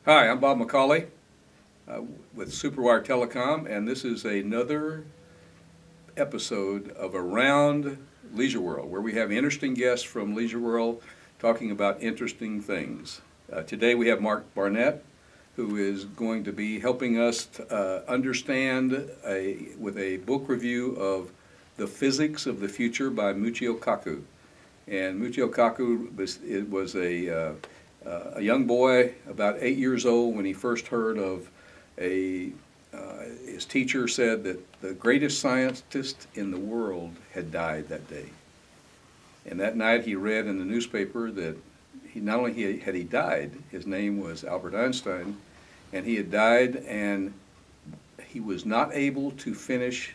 Hi, I'm Bob McCauley with Superwire Telecom, and this is another episode of Around Leisure World, where we have interesting guests from Leisure World talking about interesting things. Today we have Mark Barnett, who is going to be helping us understand with a book review of The Physics of the Future by Michio Kaku. And Michio Kaku was a young boy, about 8 years old, when he first heard of his teacher said that the greatest scientist in the world had died that day. And that night he read in the newspaper that not only had he died, his name was Albert Einstein, and he had died and he was not able to finish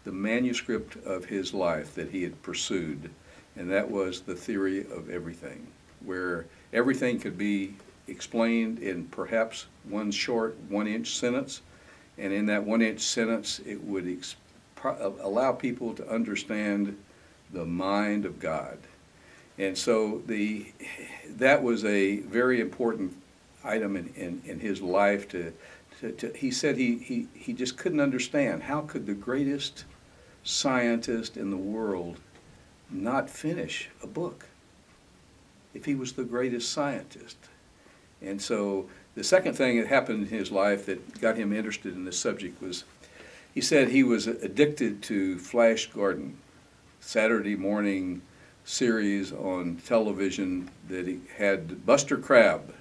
the manuscript of his life that he had pursued, and that was the theory of everything, where everything could be explained in perhaps one short 1-inch sentence, and in that 1-inch sentence it would allow people to understand the mind of God. And so that was a very important item in his life. He said he just couldn't understand how could the greatest scientist in the world not finish a book if he was the greatest scientist. And so the second thing that happened in his life that got him interested in this subject was he said he was addicted to Flash Gordon, Saturday morning series on television that he had Buster Crabbe.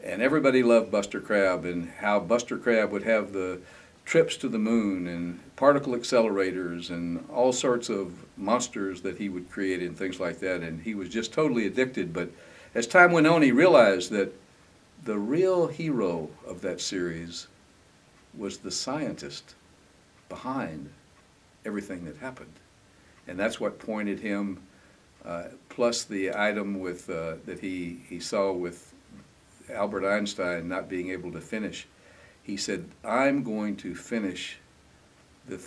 And everybody loved Buster Crabbe and how Buster Crabbe would have the trips to the moon and particle accelerators and all sorts of monsters that he would create and things like that. And he was just totally addicted. But as time went on, he realized that the real hero of that series was the scientist behind everything that happened. And that's what pointed him, plus the item with that he saw with Albert Einstein not being able to finish. He said, I'm going to finish the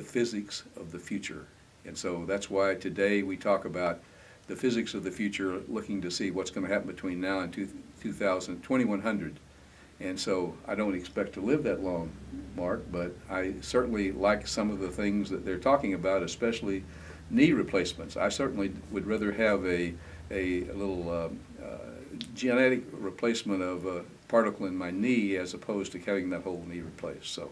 physics of the future. And so that's why today we talk about the physics of the future, looking to see what's going to happen between now and 2100. And so I don't expect to live that long, Mark, but I certainly like some of the things that they're talking about, especially knee replacements. I certainly would rather have a little genetic replacement of a particle in my knee as opposed to having that whole knee replaced. So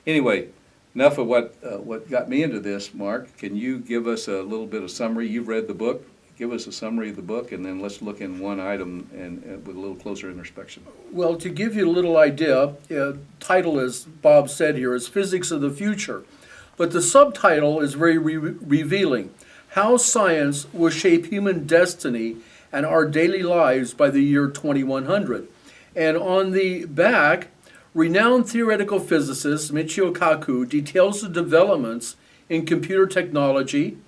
anyway, enough of what got me into this. Mark, can you give us a little bit of summary? You've read the book. Give us a summary of the book, and then let's look in one item and with a little closer introspection. Well, to give you a little idea, title, as Bob said here, is Physics of the Future. But the subtitle is very revealing. How Science Will Shape Human Destiny and Our Daily Lives by the Year 2100. And on the back, renowned theoretical physicist Michio Kaku details the developments in computer technology,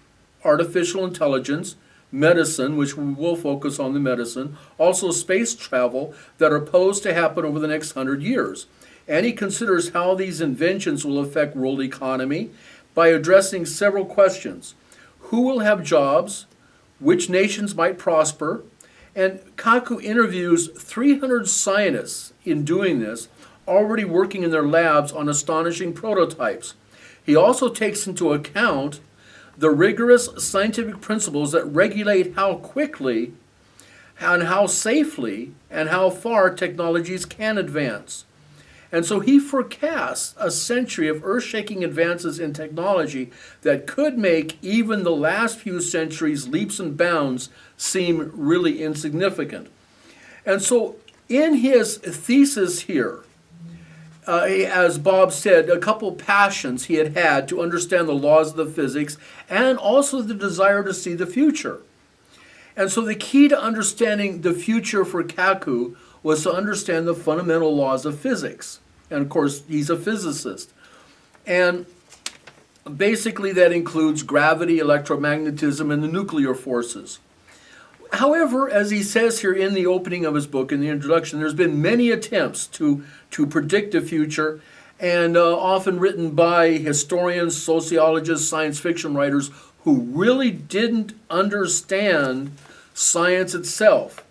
artificial intelligence, medicine, which we will focus on the medicine, also space travel that are posed to happen over the next 100 years. And he considers how these inventions will affect world economy by addressing several questions. Who will have jobs? Which nations might prosper? And Kaku interviews 300 scientists in doing this, already working in their labs on astonishing prototypes. He also takes into account the rigorous scientific principles that regulate how quickly and how safely and how far technologies can advance. And so he forecasts a century of earth-shaking advances in technology that could make even the last few centuries' leaps and bounds seem really insignificant. And so in his thesis here, as Bob said, a couple passions he had to understand the laws of the physics and also the desire to see the future. And so the key to understanding the future for Kaku was to understand the fundamental laws of physics. And of course, he's a physicist. And basically that includes gravity, electromagnetism, and the nuclear forces. However, as he says here in the opening of his book, in the introduction, there's been many attempts to predict the future, and often written by historians, sociologists, science fiction writers who really didn't understand science itself.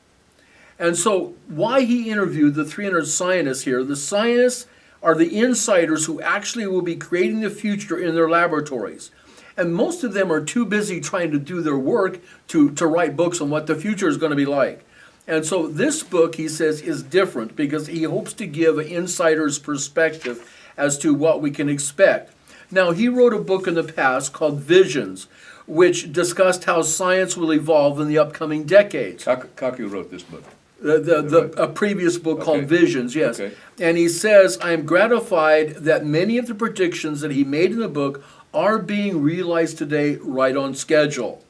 And so why he interviewed the 300 scientists here, the scientists are the insiders who actually will be creating the future in their laboratories. And most of them are too busy trying to do their work to write books on what the future is going to be like. And so this book, he says, is different because he hopes to give an insider's perspective as to what we can expect. Now, he wrote a book in the past called Visions, which discussed how science will evolve in the upcoming decades. Kaku wrote this book. A previous book called Okay. Visions, yes. Okay. And he says, I am gratified that many of the predictions that he made in the book are being realized today right on schedule.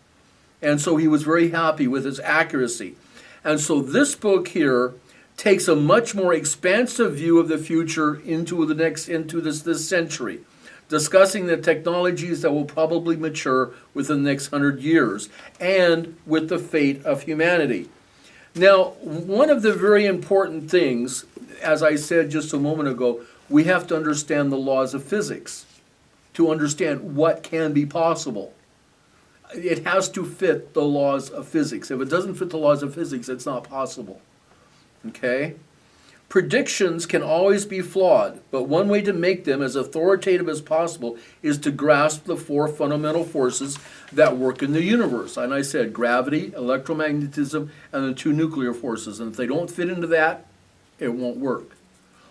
And so he was very happy with his accuracy. And so this book here takes a much more expansive view of the future into this century, discussing the technologies that will probably mature within the next 100 years and with the fate of humanity. Now, one of the very important things, as I said just a moment ago, we have to understand the laws of physics to understand what can be possible. It has to fit the laws of physics. If it doesn't fit the laws of physics, it's not possible. Okay? Predictions can always be flawed, but one way to make them as authoritative as possible is to grasp the four fundamental forces that work in the universe. And I said gravity, electromagnetism, and the two nuclear forces. And if they don't fit into that, it won't work.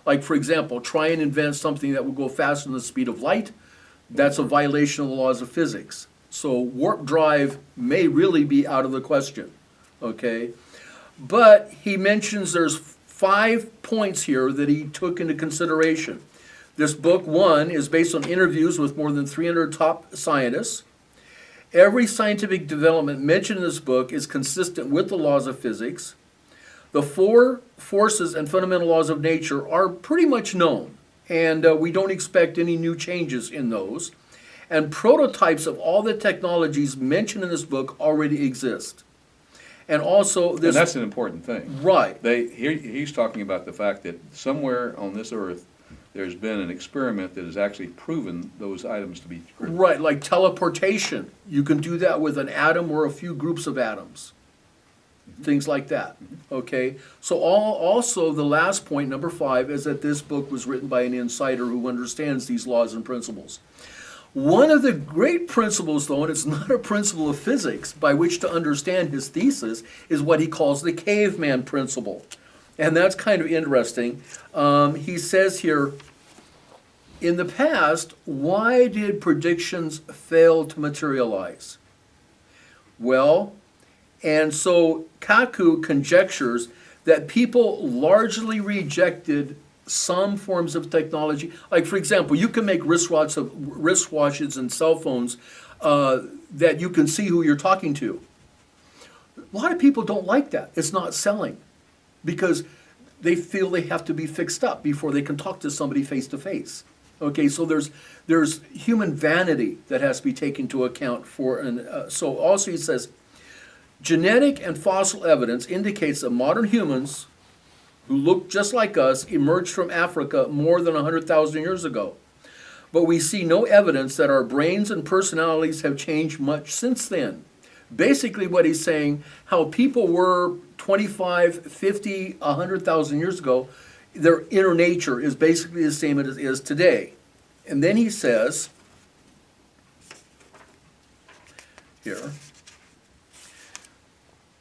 Like, for example, try and invent something that will go faster than the speed of light. That's a violation of the laws of physics. So warp drive may really be out of the question. Okay? But he mentions there's 5 points here that he took into consideration. This book, one, is based on interviews with more than 300 top scientists. Every scientific development mentioned in this book is consistent with the laws of physics. The four forces and fundamental laws of nature are pretty much known, and we don't expect any new changes in those. And prototypes of all the technologies mentioned in this book already exist. And also this... And that's an important thing. Right. He's talking about the fact that somewhere on this earth, there's been an experiment that has actually proven those items to be true. Right, like teleportation. You can do that with an atom or a few groups of atoms. Things like that. Okay? So also the last point, number 5, is that this book was written by an insider who understands these laws and principles. One of the great principles, though, and it's not a principle of physics, by which to understand his thesis, is what he calls the caveman principle. And that's kind of interesting. He says here, in the past, why did predictions fail to materialize? Well, and so Kaku conjectures that people largely rejected some forms of technology. Like, for example, you can make wristwatches and cell phones that you can see who you're talking to. A lot of people don't like that. It's not selling because they feel they have to be fixed up before they can talk to somebody face to face. Okay, so there's human vanity that has to be taken into account for. And so also he says, genetic and fossil evidence indicates that modern humans who look just like us emerged from Africa more than 100,000 years ago. But we see no evidence that our brains and personalities have changed much since then. Basically what he's saying, how people were 25, 50, 100,000 years ago, their inner nature is basically the same as it is today. And then he says, here,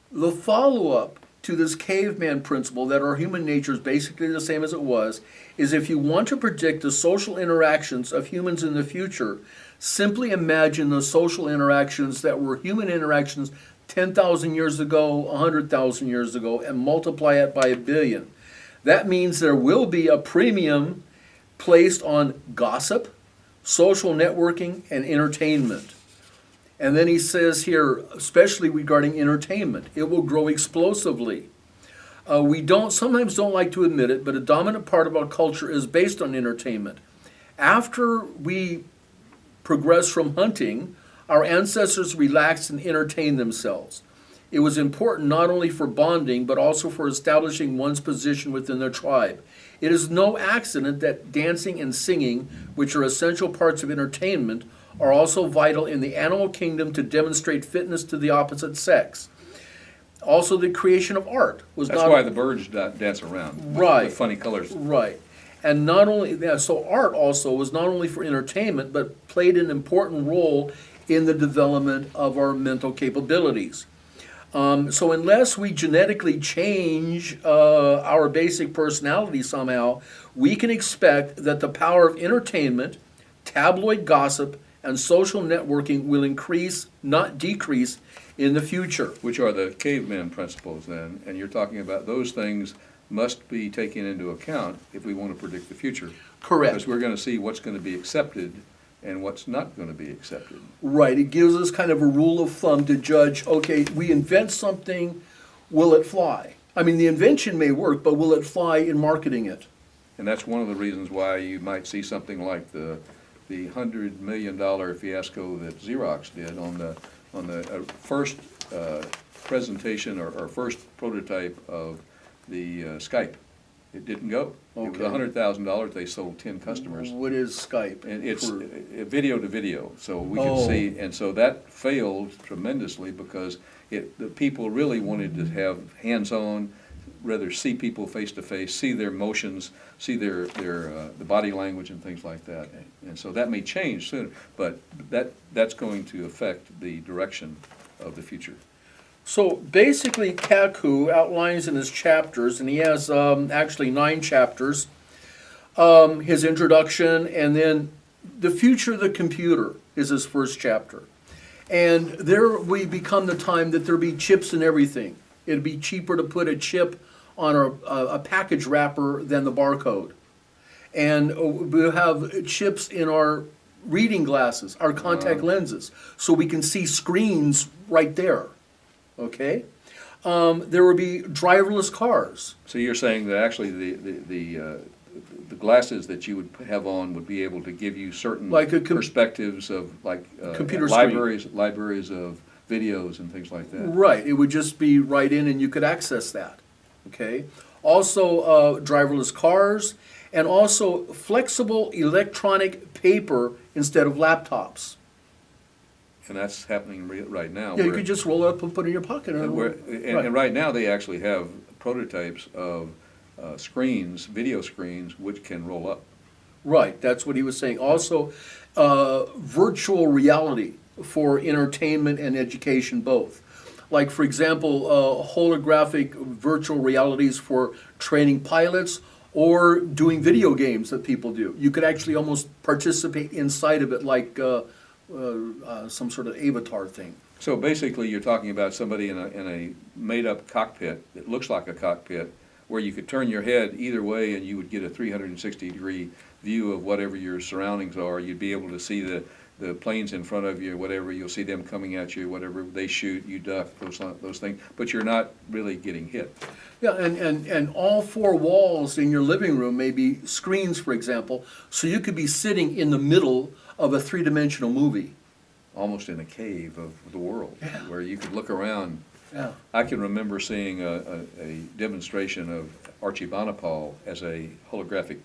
the follow-up to this caveman principle that our human nature is basically the same as it was, is if you want to predict the social interactions of humans in the future, simply imagine the social interactions that were human interactions 10,000 years ago, 100,000 years ago, and multiply it by 1 billion. That means there will be a premium placed on gossip, social networking, and entertainment. And then he says here, especially regarding entertainment, it will grow explosively. We sometimes don't like to admit it, but a dominant part of our culture is based on entertainment. After we progressed from hunting, our ancestors relaxed and entertained themselves. It was important not only for bonding, but also for establishing one's position within their tribe. It is no accident that dancing and singing, which are essential parts of entertainment, are also vital in the animal kingdom to demonstrate fitness to the opposite sex. Also, the creation of art was That's not why the birds dance around. Right. With funny colors. right. And not only that, so art also was not only for entertainment, but played an important role in the development of our mental capabilities. So unless we genetically change our basic personality somehow, we can expect that the power of entertainment, tabloid gossip, and social networking will increase, not decrease, in the future. Which are the caveman principles then, and you're talking about those things must be taken into account if we want to predict the future. Correct. Because we're going to see what's going to be accepted and what's not going to be accepted. Right. It gives us kind of a rule of thumb to judge, okay, we invent something, will it fly? I mean, the invention may work, but will it fly in marketing it? And that's one of the reasons why you might see something like the $100 million fiasco that Xerox did on the first presentation or first prototype of the Skype. It didn't go. It was Okay. $100,000. They sold 10 customers. What is Skype? And it's For- video to video, so we could Oh. see, and so that failed tremendously because the people really wanted to have hands-on, rather see people face to face, see their motions, see their the body language and things like that. And so that may change soon, but that's going to affect the direction of the future. So basically, Kaku outlines in his chapters, and he has actually 9 chapters, his introduction, and then the future of the computer is his first chapter. And there we become the time that there be chips in everything. It'd be cheaper to put a chip on a package wrapper than the barcode. And we'll have chips in our reading glasses, our contact lenses, so we can see screens right there. Okay? There will be driverless cars. So you're saying that actually the glasses that you would have on would be able to give you certain Like a perspectives of like computer screen. libraries of videos and things like that. Right, it would just be right in and you could access that. Okay? Also, driverless cars, and also flexible electronic paper instead of laptops. And that's happening right now. Yeah, you where- could just roll it up and put it in your pocket. and right now they actually have prototypes of screens, video screens, which can roll up. Right, that's what he was saying. Also, virtual reality for entertainment and education both. Like, for example, holographic virtual realities for training pilots or doing video games that people do. You could actually almost participate inside of it like some sort of avatar thing. So basically, you're talking about somebody in a made-up cockpit that looks like a cockpit, where you could turn your head either way and you would get a 360-degree view of whatever your surroundings are. You'd be able to see the planes in front of you, whatever. You'll see them coming at you, whatever they shoot, you duck, those things. But you're not really getting hit. Yeah, and all 4 walls in your living room may be screens, for example, so you could be sitting in the middle of a 3-dimensional movie. Almost in a cave of the world, Yeah. where you could look around. Yeah. I can remember seeing a demonstration of Archie Bonaparte as a holographic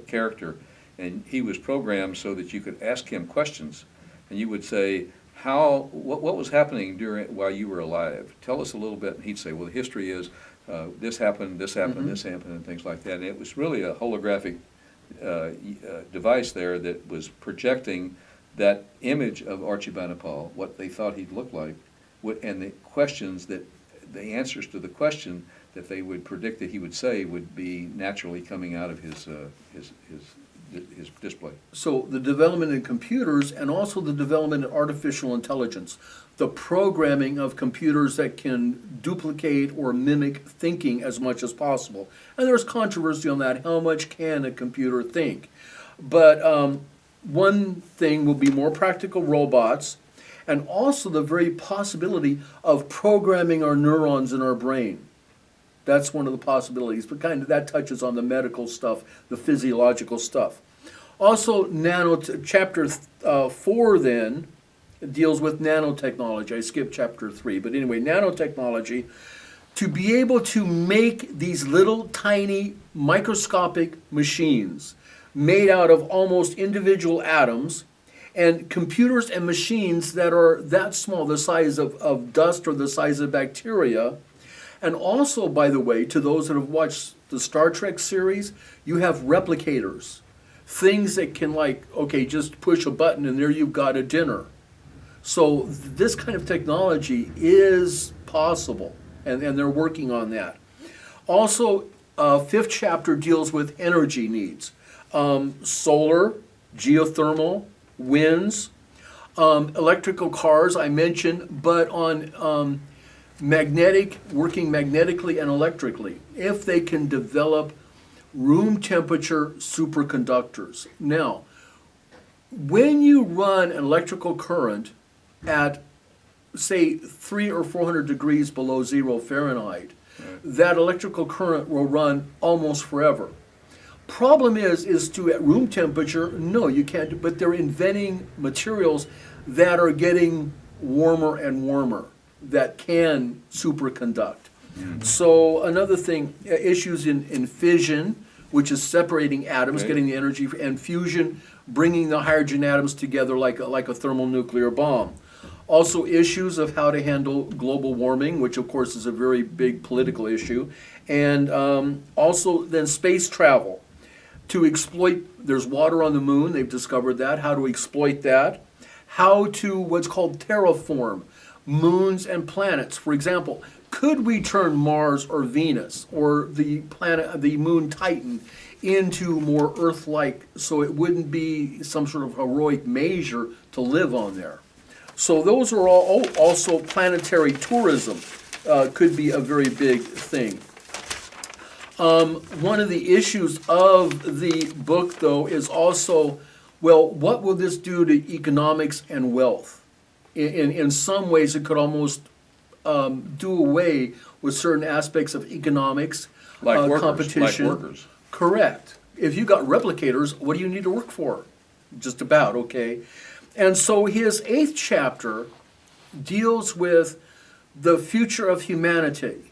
character, and he was programmed so that you could ask him questions, and you would say, what was happening while you were alive? Tell us a little bit. And he'd say, well, the history is this happened, this happened, this happened, and things like that. And it was really a holographic device there that was projecting that image of Archie Bonaparte, what they thought he'd look like, and the answers to the question that they would predict that he would say would be naturally coming out of his display. So the development in computers and also the development in artificial intelligence, the programming of computers that can duplicate or mimic thinking as much as possible. And there's controversy on that. How much can a computer think? But one thing will be more practical robots, and also the very possibility of programming our neurons in our brain. That's one of the possibilities, but kind of that touches on the medical stuff, the physiological stuff. Also, chapter 4 then deals with nanotechnology. I skipped chapter 3, but anyway, nanotechnology, to be able to make these little tiny microscopic machines made out of almost individual atoms, And computers and machines that are that small, the size of dust or the size of bacteria. And also, by the way, to those that have watched the Star Trek series, you have replicators. Things that can, like, okay, just push a button and there you've got a dinner. So this kind of technology is possible, and they're working on that. Also, fifth chapter deals with energy needs. Solar, geothermal, winds, electrical cars I mentioned, but on working magnetically and electrically, if they can develop room temperature superconductors. Now, when you run an electrical current at, say, 300 or 400 degrees below 0 Fahrenheit, that electrical current will run almost forever. Problem is to at room temperature, no, you can't, but they're inventing materials that are getting warmer and warmer that can superconduct. So another thing, issues in fission, which is separating atoms, Right. getting the energy, and fusion, bringing the hydrogen atoms together like a thermonuclear bomb. Also issues of how to handle global warming, which of course is a very big political issue. And also then space travel. To exploit, there's water on the moon, they've discovered that, how to exploit that. How to, what's called terraform, moons and planets. For example, could we turn Mars or Venus or the planet, the moon Titan, into more Earth-like, so it wouldn't be some sort of heroic measure to live on there? So those are all, also planetary tourism could be a very big thing. One of the issues of the book, though, is also, well, what will this do to economics and wealth? In some ways, it could almost do away with certain aspects of economics, Like workers, competition. like workers. Correct. If you got replicators, what do you need to work for? Just about, okay? And so his eighth chapter deals with the future of humanity,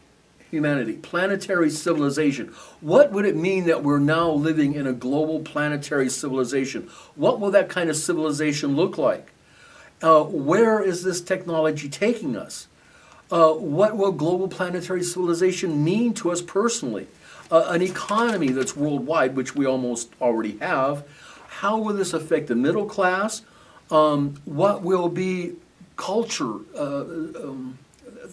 planetary civilization. What would it mean that we're now living in a global planetary civilization? What will that kind of civilization look like? Where is this technology taking us? What will global planetary civilization mean to us personally? An economy that's worldwide, which we almost already have. How will this affect the middle class? What will be culture,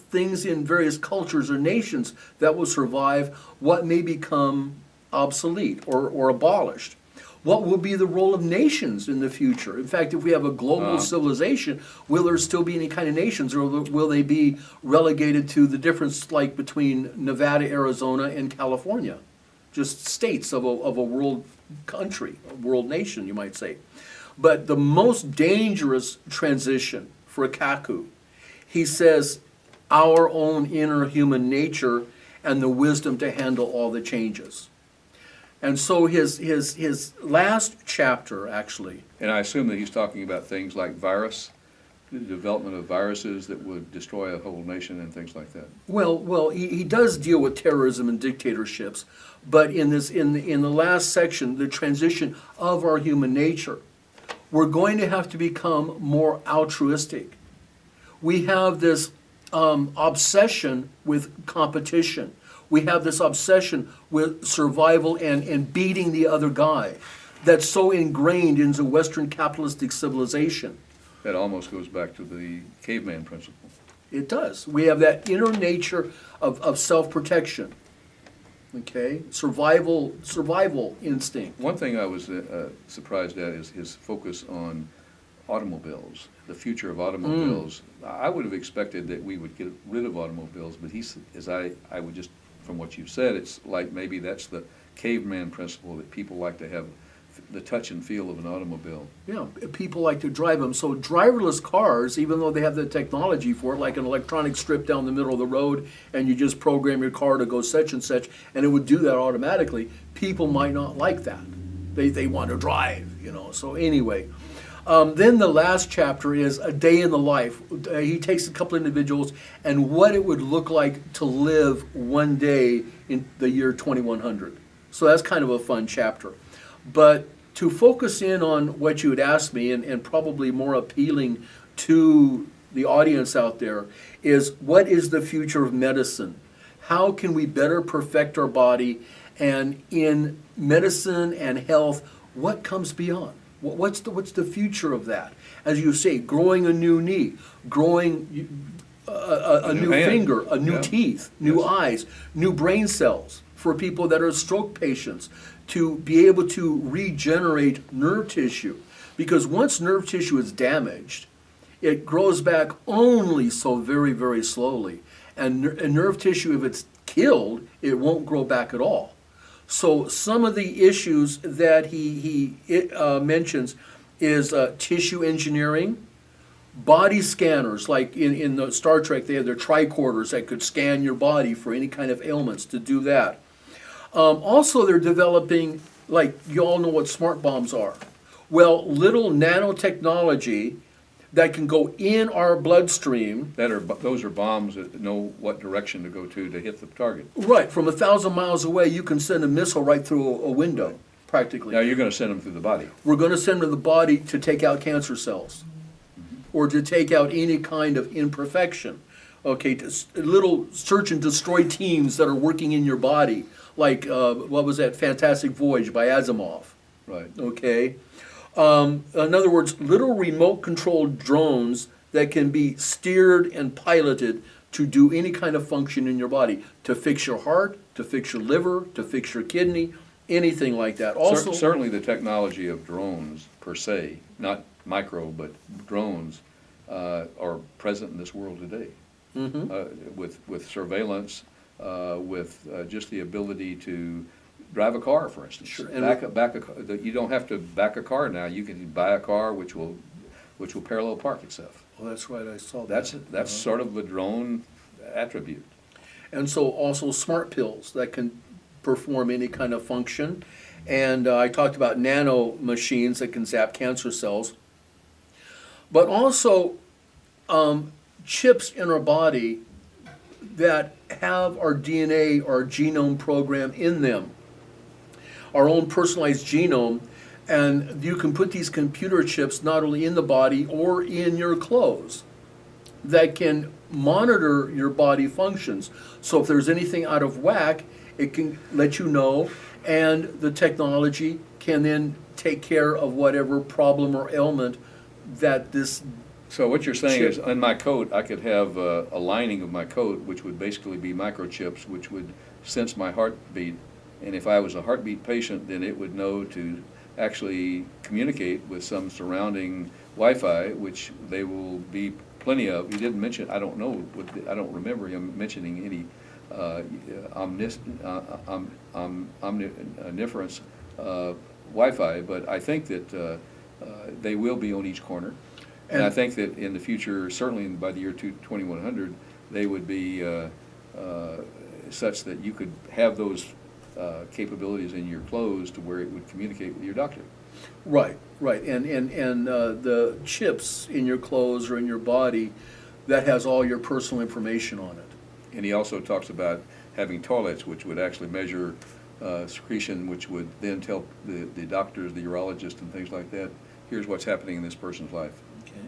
things in various cultures or nations that will survive? What may become obsolete or abolished? What will be the role of nations in the future? In fact, if we have a global civilization, will there still be any kind of nations, or will they be relegated to the difference like between Nevada, Arizona, and California? Just states of a world country, a world nation, you might say. But the most dangerous transition for Kaku, he says, our own inner human nature and the wisdom to handle all the changes. And so his last chapter, actually. And I assume that he's talking about things like the development of viruses that would destroy a whole nation and things like that. Well, he does deal with terrorism and dictatorships, but in the last section, the transition of our human nature, we're going to have to become more altruistic. We have this obsession with competition. We have this obsession with survival and beating the other guy that's so ingrained into Western capitalistic civilization. That almost goes back to the caveman principle. It does. We have that inner nature of self-protection. Okay? Survival instinct. One thing I was surprised at is his focus on automobiles, the future of automobiles. I would have expected that we would get rid of automobiles, but I would just, from what you've said, it's like maybe that's the caveman principle, that people like to have the touch and feel of an automobile. Yeah, people like to drive them. So driverless cars, even though they have the technology for it, like an electronic strip down the middle of the road, and you just program your car to go such and such, and it would do that automatically, people might not like that. They want to drive, So anyway, then the last chapter is a day in the life. He takes a couple individuals and what it would look like to live one day in the year 2100. So that's kind of a fun chapter. But to focus in on what you had asked me, and probably more appealing to the audience out there, is what is the future of medicine? How can we better perfect our body? And in medicine and health, what comes beyond? What's the future of that? As you say, growing a new knee, growing a new hand. finger, a new Yeah. teeth, new Yes. eyes, new brain cells for people that are stroke patients, to be able to regenerate nerve tissue. Because once nerve tissue is damaged, it grows back only so very, very slowly. And nerve tissue, if it's killed, it won't grow back at all. So some of the issues that he mentions is tissue engineering, body scanners, like in the Star Trek, they have their tricorders that could scan your body for any kind of ailments to do that. Also, they're developing, like, you all know what smart bombs are. Well, little nanotechnology that can go in our bloodstream. Those are bombs that know what direction to go to hit the target. Right, from 1,000 miles away, you can send a missile right through a window, practically. Now, you're going to send them through the body. We're going to send them to the body to take out cancer cells, or to take out any kind of imperfection. Okay, little search and destroy teams that are working in your body, like what was that Fantastic Voyage by Asimov? Right. Okay. In other words, little remote-controlled drones that can be steered and piloted to do any kind of function in your body, to fix your heart, to fix your liver, to fix your kidney, anything like that. Also, Certainly the technology of drones per se, not micro, but drones, are present in this world today. With surveillance, with just the ability to drive a car, for instance. Sure. You don't have to back a car now. You can buy a car which will parallel park itself. oh, that's right, I saw that. That's sort of the drone attribute. And so also smart pills that can perform any kind of function. And I talked about nano machines that can zap cancer cells. But also chips in our body that have our DNA, our genome program in them, our own personalized genome. And you can put these computer chips not only in the body or in your clothes that can monitor your body functions. So if there's anything out of whack, it can let you know, and the technology can then take care of whatever problem or ailment that this. So what you're saying Chip. is, on my coat, I could have a lining of my coat, which would basically be microchips, which would sense my heartbeat. And if I was a heartbeat patient, then it would know to actually communicate with some surrounding Wi-Fi, which they will be plenty of. He didn't mention, I don't know, I don't remember him mentioning any omniference Wi-Fi, but I think that they will be on each corner. And I think that in the future, certainly by the year 2100, they would be such that you could have those capabilities in your clothes to where it would communicate with your doctor. Right, right. And the chips in your clothes or in your body, that has all your personal information on it. And he also talks about having toilets which would actually measure secretion, which would then tell the doctors, the urologists, and things like that, here's what's happening in this person's life. Okay.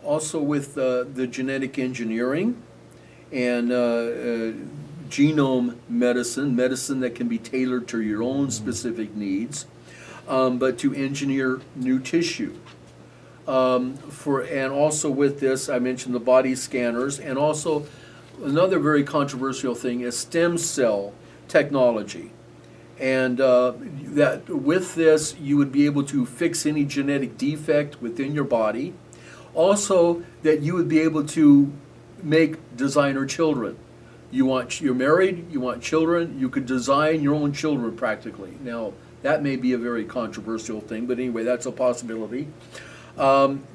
Also with the genetic engineering and genome medicine that can be tailored to your own specific needs, but to engineer new tissue. And also with this, I mentioned the body scanners, and also another very controversial thing is stem cell technology. And that with this, you would be able to fix any genetic defect within your body. Also, that you would be able to make designer children. You're married, you want children, you could design your own children practically. Now, that may be a very controversial thing, but anyway, that's a possibility.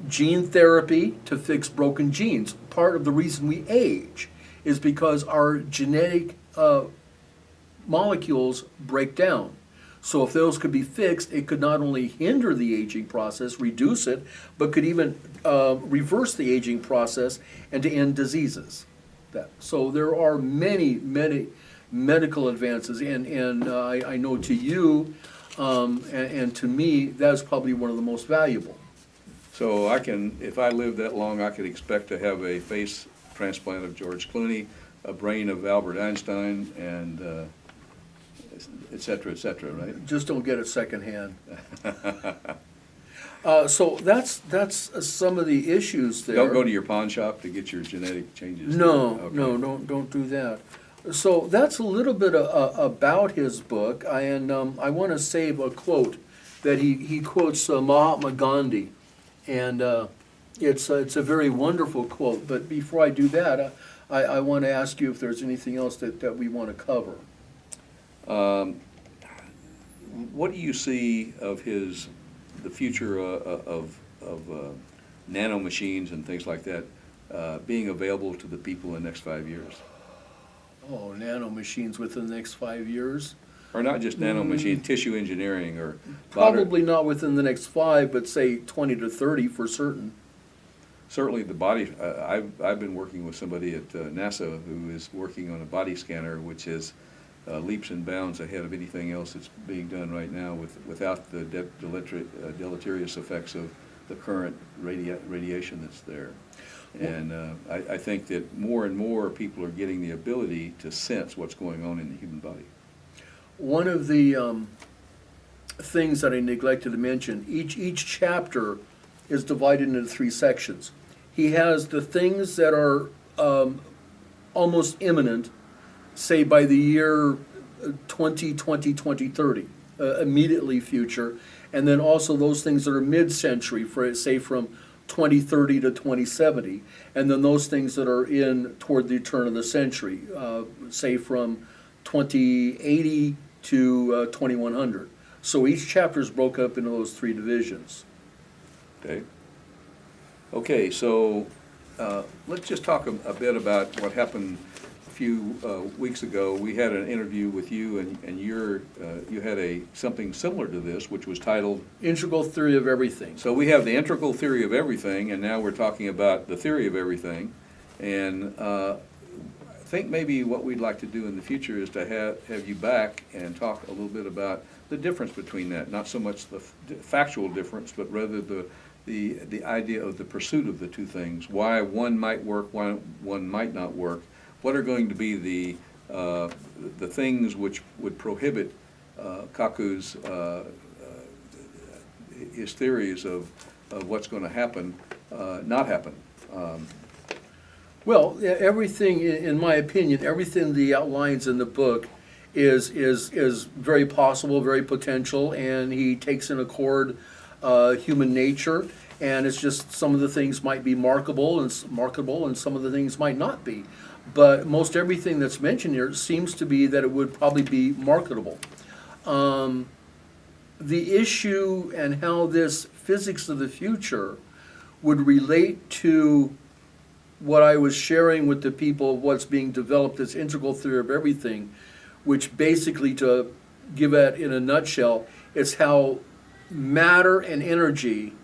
Gene therapy to fix broken genes. Part of the reason we age is because our genetic molecules break down. So if those could be fixed, it could not only hinder the aging process, reduce it, but could even reverse the aging process and to end diseases. So there are many, many medical advances, and I know to you, And to me, that's probably one of the most valuable. So I can, if I live that long, I could expect to have a face transplant of George Clooney, a brain of Albert Einstein, and et cetera, right? Just don't get it secondhand. So that's some of the issues there. Don't go to your pawn shop to get your genetic changes. No, Okay. no, don't do that. So that's a little bit about his book, and I want to save a quote that he quotes Mahatma Gandhi, and it's a very wonderful quote. But before I do that, I want to ask you if there's anything else that we want to cover. What do you see of the future of nanomachines and things like that being available to the people in the next 5 years? Oh, nanomachines within the next 5 years? Or not just nanomachine, tissue engineering or Probably not within the next 5, but say 20 to 30 for certain. certainly the body. I've been working with somebody at NASA who is working on a body scanner, which is leaps and bounds ahead of anything else that's being done right now, without the deleterious effects of the current radiation that's there. And I think that more and more people are getting the ability to sense what's going on in the human body. One of the things that I neglected to mention, each chapter is divided into 3 sections. He has the things that are almost imminent, say by the year 2020, 2030, immediately future, and then also those things that are mid-century, say from 2030 to 2070, and then those things that are in toward the turn of the century, say from 2080 to 2100. So each chapter is broken up into those 3 divisions. Okay. Okay, so let's just talk a bit about what happened a few weeks ago. We had an interview with you, and you had something similar to this, which was titled Integral Theory of Everything. So we have the integral theory of everything, and now we're talking about the theory of everything. And I think maybe what we'd like to do in the future is to have you back and talk a little bit about the difference between that. Not so much the factual difference, but rather the idea of the pursuit of the two things. Why one might work, why one might not work. What are going to be the things which would prohibit Kaku's his theories of what's going to happen, not happen. Well, everything, in my opinion, everything that he outlines in the book is very possible, very potential, and he takes in accord human nature, and it's just some of the things might be marketable, and some of the things might not be. But most everything that's mentioned here seems to be that it would probably be marketable. The issue and how this physics of the future would relate to what I was sharing with the people of what's being developed, this integral theory of everything, which basically, to give it in a nutshell, is how matter and energy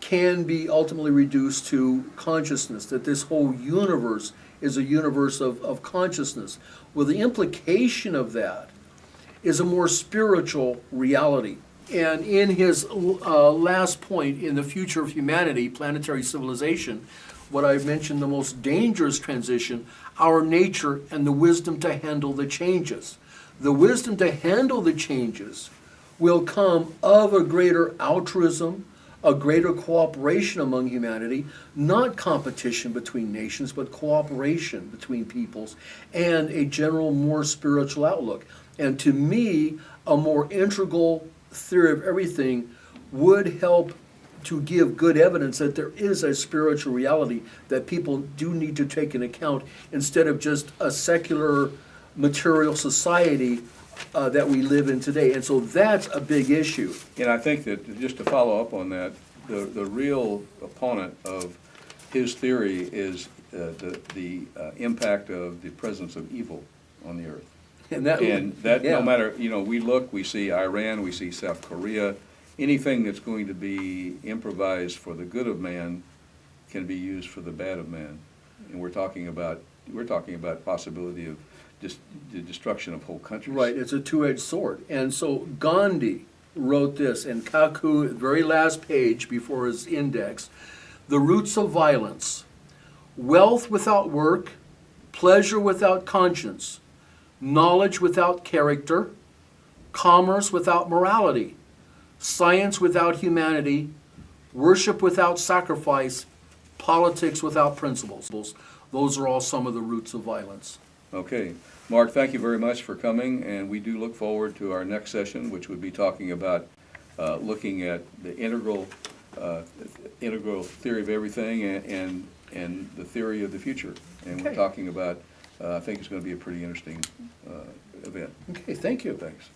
can be ultimately reduced to consciousness, that this whole universe is a universe of consciousness. Well, the implication of that is a more spiritual reality. And in his last point, in the future of humanity, planetary civilization, what I've mentioned, the most dangerous transition, our nature and the wisdom to handle the changes. The wisdom to handle the changes will come of a greater altruism, a greater cooperation among humanity, not competition between nations, but cooperation between peoples, and a general more spiritual outlook. And to me, a more integral theory of everything would help to give good evidence that there is a spiritual reality that people do need to take into account, instead of just a secular material society that we live in today. And so that's a big issue. And I think that, just to follow up on that, the real opponent of his theory is the impact of the presence of evil on the earth. And that Yeah. No matter, we see Iran, we see South Korea, anything that's going to be improvised for the good of man can be used for the bad of man. And we're talking about possibility of the destruction of whole countries. Right, it's a two-edged sword. And so Gandhi wrote this in Kaku, very last page before his index, the roots of violence, wealth without work, pleasure without conscience, knowledge without character, commerce without morality, science without humanity, worship without sacrifice, politics without principles. Those are all some of the roots of violence. Okay. Mark, thank you very much for coming, and we do look forward to our next session, which would be talking about looking at the integral theory of everything and the theory of the future. And we're Okay. talking about, I think it's going to be a pretty interesting event. Okay, thank you. Thanks.